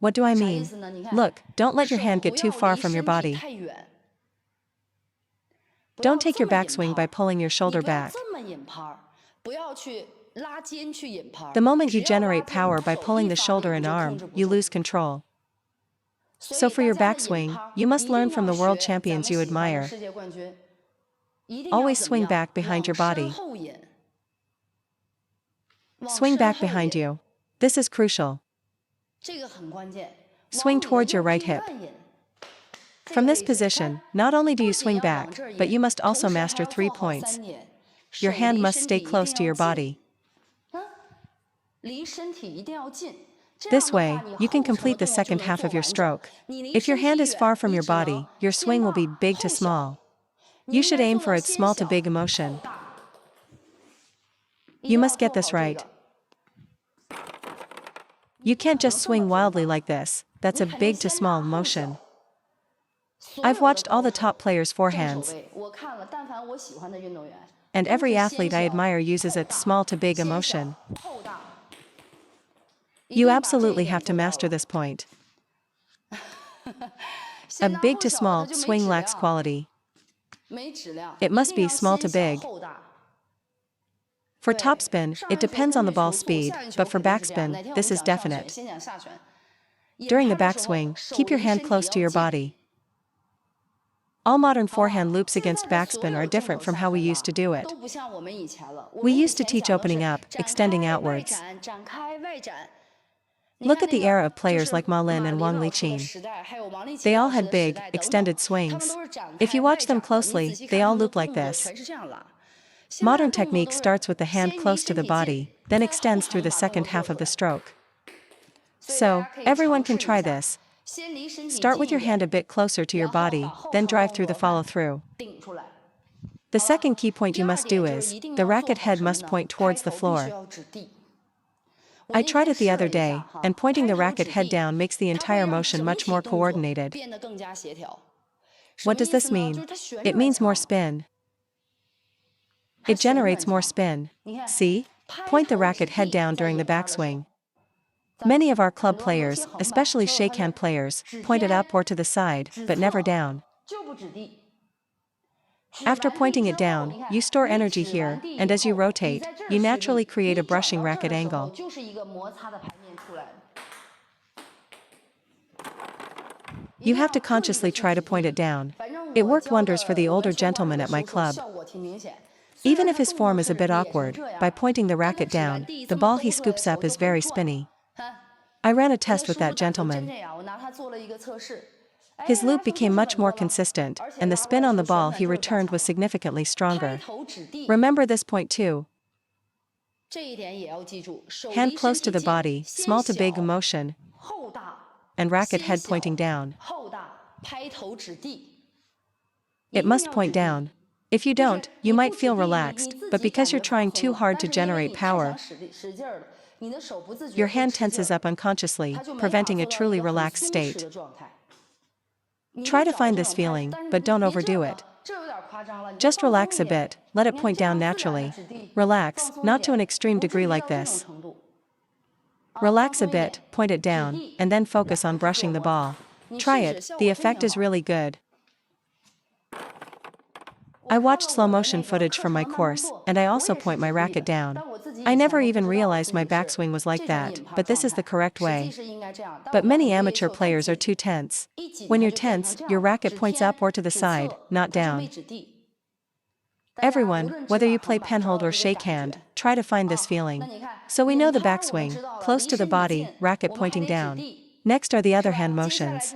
What do I mean? Look, don't let your hand get too far from your body. Don't take your backswing by pulling your shoulder back. The moment you generate power by pulling the shoulder and arm, you lose control. So for your backswing, you must learn from the world champions you admire. Always swing back behind your body. Swing back behind you. This is crucial. Swing towards your right hip. From this position, not only do you swing back, but you must also master 3 points. Your hand must stay close to your body. This way, you can complete the second half of your stroke. If your hand is far from your body, your swing will be big to small. You should aim for its small to big motion. You must get this right. You can't just swing wildly like this, that's a big to small motion. I've watched all the top players' forehands, and every athlete I admire uses its small to big motion. You absolutely have to master this point. A big to small swing lacks quality. It must be small to big. For topspin, it depends on the ball speed, but for backspin, this is definite. During the backswing, keep your hand close to your body. All modern forehand loops against backspin are different from how we used to do it. We used to teach opening up, extending outwards. Look at the era of players like Ma Lin and Wang Liqin. They all had big, extended swings. If you watch them closely, they all loop like this. Modern technique starts with the hand close to the body, then extends through the second half of the stroke. So, everyone can try this. Start with your hand a bit closer to your body, then drive through the follow-through. The second key point you must do is, the racket head must point towards the floor. I tried it the other day, and pointing the racket head down makes the entire motion much more coordinated. What does this mean? It means more spin. It generates more spin. See? Point the racket head down during the backswing. Many of our club players, especially shakehand players, point it up or to the side, but never down. After pointing it down, you store energy here, and as you rotate, you naturally create a brushing racket angle. You have to consciously try to point it down. It worked wonders for the older gentleman at my club. Even if his form is a bit awkward, by pointing the racket down, the ball he scoops up is very spinny. I ran a test with that gentleman. His loop became much more consistent, and the spin on the ball he returned was significantly stronger. Remember this point too. Hand close to the body, small to big motion, and racket head pointing down. It must point down. If you don't, you might feel relaxed, but because you're trying too hard to generate power, your hand tenses up unconsciously, preventing a truly relaxed state. Try to find this feeling, but don't overdo it. Just relax a bit, let it point down naturally. Relax, not to an extreme degree like this. Relax a bit, point it down, and then focus on brushing the ball. Try it, the effect is really good. I watched slow motion footage from my course, and I also point my racket down. I never even realized my backswing was like that, but this is the correct way. But many amateur players are too tense. When you're tense, your racket points up or to the side, not down. Everyone, whether you play penhold or shakehand, try to find this feeling. So we know the backswing, close to the body, racket pointing down. Next are the other hand motions.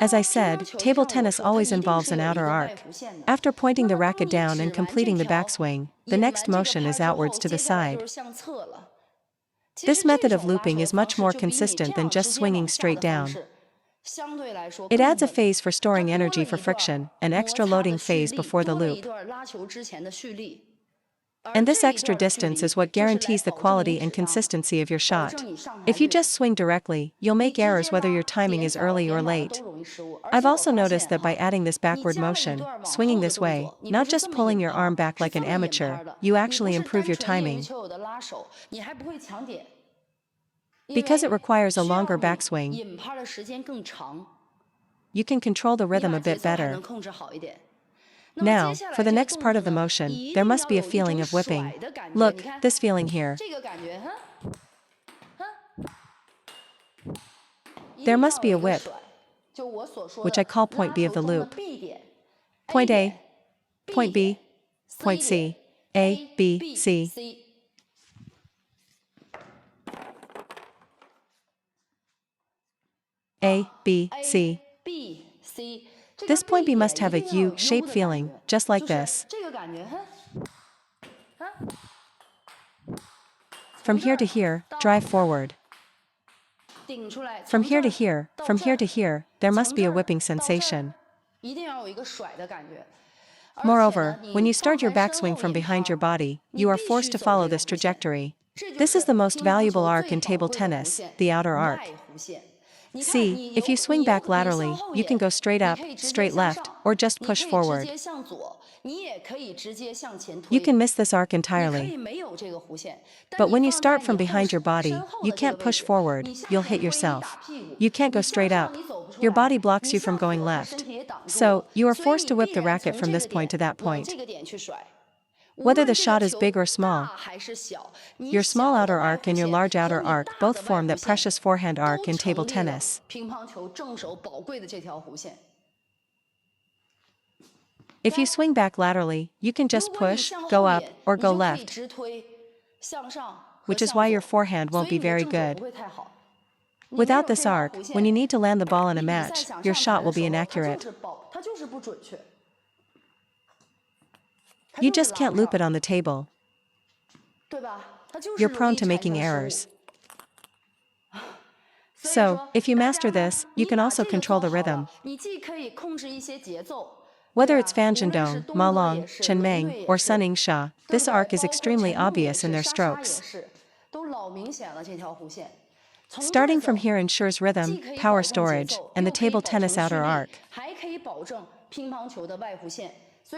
As I said, table tennis always involves an outer arc. After pointing the racket down and completing the backswing, the next motion is outwards to the side. This method of looping is much more consistent than just swinging straight down. It adds a phase for storing energy for friction, an extra loading phase before the loop. And this extra distance is what guarantees the quality and consistency of your shot. If you just swing directly, you'll make errors whether your timing is early or late. I've also noticed that by adding this backward motion, swinging this way, not just pulling your arm back like an amateur, you actually improve your timing. Because it requires a longer backswing, you can control the rhythm a bit better. Now, for the next part of the motion, there must be a feeling of whipping. Look, this feeling here. There must be a whip, which I call point B of the loop. Point A, point B, point C, A, B, C. A, B, C. This point B must have a U-shaped feeling, just like this. From here to here, drive forward. From here to here, there must be a whipping sensation. Moreover, when you start your backswing from behind your body, you are forced to follow this trajectory. This is the most valuable arc in table tennis, the outer arc. See, if you swing back laterally, you can go straight up, straight left, or just push forward. You can miss this arc entirely. But when you start from behind your body, you can't push forward, you'll hit yourself. You can't go straight up. Your body blocks you from going left. So, you are forced to whip the racket from this point to that point. Whether the shot is big or small, your small outer arc and your large outer arc both form that precious forehand arc in table tennis. If you swing back laterally, you can just push, go up, or go left, which is why your forehand won't be very good. Without this arc, when you need to land the ball in a match, your shot will be inaccurate. You just can't loop it on the table. You're prone to making errors. So, if you master this, you can also control the rhythm. Whether it's Fan Zhendong, Ma Long, Chen Meng, or Sun Yingxia, this arc is extremely obvious in their strokes. Starting from here ensures rhythm, power storage, and the table tennis outer arc.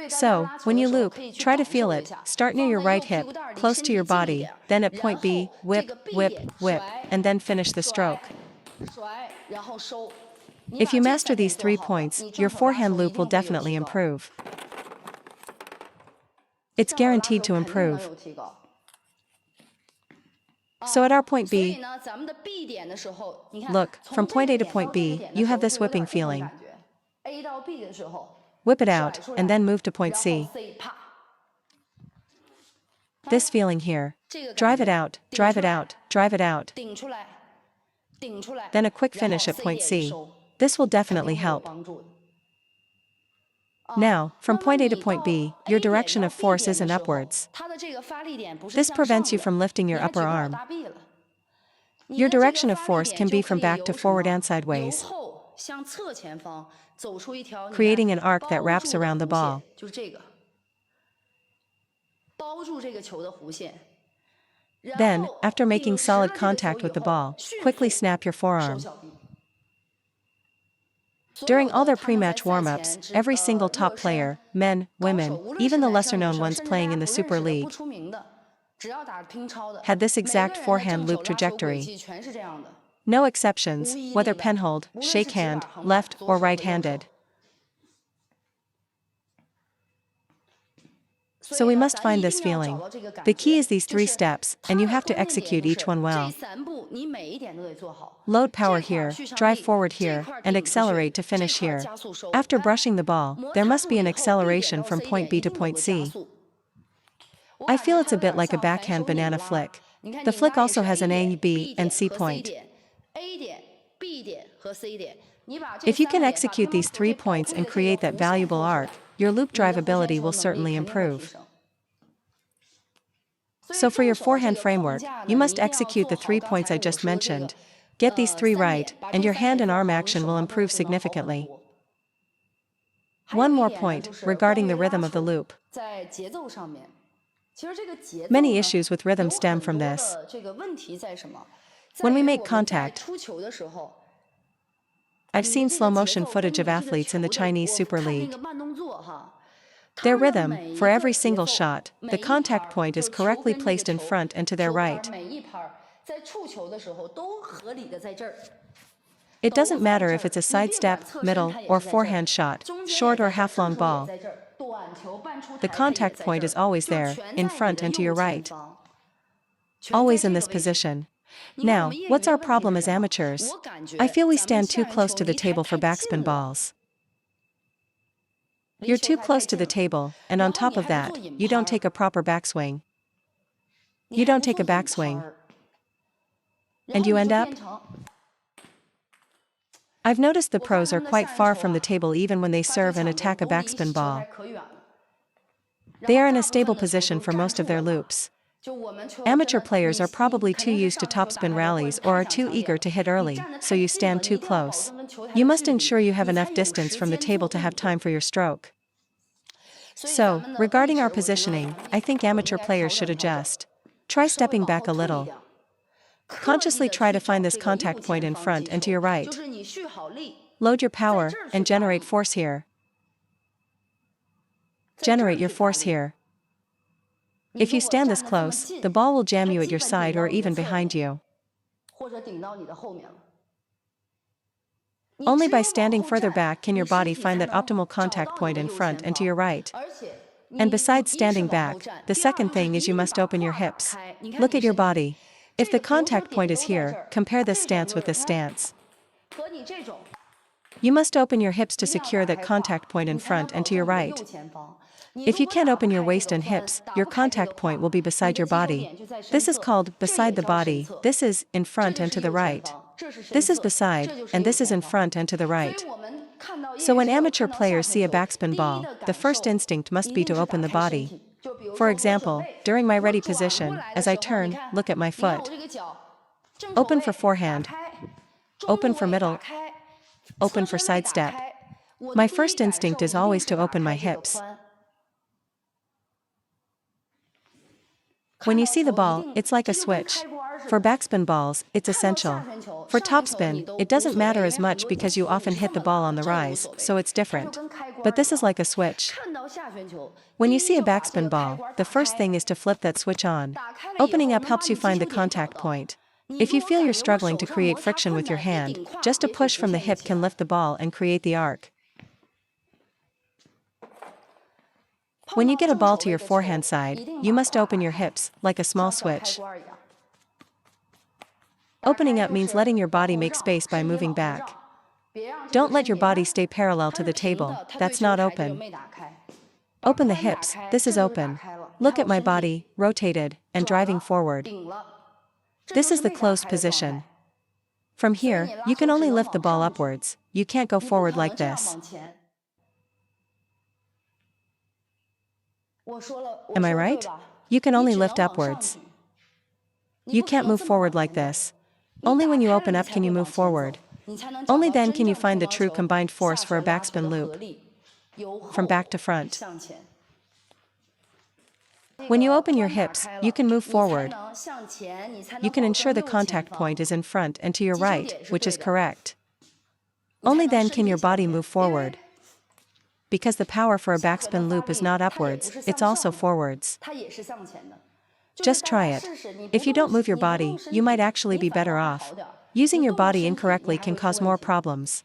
So, when you loop, try to feel it, start near your right hip, close to your body, then at point B, whip, whip, whip, and then finish the stroke. If you master these 3 points, your forehand loop will definitely improve. It's guaranteed to improve. So at our point B, look, from point A to point B, you have this whipping feeling. Whip it out, and then move to point C. This feeling here. Drive it out, drive it out, drive it out. Then a quick finish at point C. This will definitely help. Now, from point A to point B, your direction of force isn't upwards. This prevents you from lifting your upper arm. Your direction of force can be from back to forward and sideways, creating an arc that wraps around the ball. Then, after making solid contact with the ball, quickly snap your forearm. During all their pre-match warm-ups, every single top player, men, women, even the lesser-known ones playing in the Super League, had this exact forehand loop trajectory. No exceptions, whether penhold, shake hand, left or right-handed. So we must find this feeling. The key is these 3 steps, and you have to execute each one well. Load power here, drive forward here, and accelerate to finish here. After brushing the ball, there must be an acceleration from point B to point C. I feel it's a bit like a backhand banana flick. The flick also has an A, B, and C point. If you can execute these 3 points and create that valuable arc, your loop drive ability will certainly improve. So for your forehand framework, you must execute the 3 points I just mentioned. Get these 3 right, and your hand and arm action will improve significantly. One more point, regarding the rhythm of the loop. Many issues with rhythm stem from this. When we make contact, I've seen slow-motion footage of athletes in the Chinese Super League. Their rhythm, for every single shot, the contact point is correctly placed in front and to their right. It doesn't matter if it's a sidestep, middle, or forehand shot, short or half-long ball. The contact point is always there, in front and to your right. Always in this position. Now, what's our problem as amateurs? I feel we stand too close to the table for backspin balls. You're too close to the table, and on top of that, you don't take a proper backswing. You don't take a backswing. And you end up? I've noticed the pros are quite far from the table even when they serve and attack a backspin ball. They are in a stable position for most of their loops. Amateur players are probably too used to topspin rallies or are too eager to hit early, so you stand too close. You must ensure you have enough distance from the table to have time for your stroke. So, regarding our positioning, I think amateur players should adjust. Try stepping back a little. Consciously try to find this contact point in front and to your right. Load your power, and generate force here. Generate your force here. If you stand this close, the ball will jam you at your side or even behind you. Only by standing further back can your body find that optimal contact point in front and to your right. And besides standing back, the second thing is you must open your hips. Look at your body. If the contact point is here, compare this stance with this stance. You must open your hips to secure that contact point in front and to your right. If you can't open your waist and hips, your contact point will be beside your body. This is called beside the body, this is in front and to the right. This is beside, and this is in front and to the right. So when amateur players see a backspin ball, the first instinct must be to open the body. For example, during my ready position, as I turn, look at my foot. Open for forehand. Open for middle. Open for sidestep. My first instinct is always to open my hips. When you see the ball, it's like a switch. For backspin balls, it's essential. For topspin, it doesn't matter as much because you often hit the ball on the rise, so it's different. But this is like a switch. When you see a backspin ball, the first thing is to flip that switch on. Opening up helps you find the contact point. If you feel you're struggling to create friction with your hand, just a push from the hip can lift the ball and create the arc. When you get a ball to your forehand side, you must open your hips, like a small switch. Opening up means letting your body make space by moving back. Don't let your body stay parallel to the table, that's not open. Open the hips, this is open. Look at my body, rotated, and driving forward. This is the closed position. From here, you can only lift the ball upwards, you can't go forward like this. Am I right? You can only lift upwards. You can't move forward like this. Only when you open up can you move forward. Only then can you find the true combined force for a backspin loop. From back to front. When you open your hips, you can move forward. You can ensure the contact point is in front and to your right, which is correct. Only then can your body move forward. Because the power for a backspin loop is not upwards, it's also forwards. Just try it. If you don't move your body, you might actually be better off. Using your body incorrectly can cause more problems.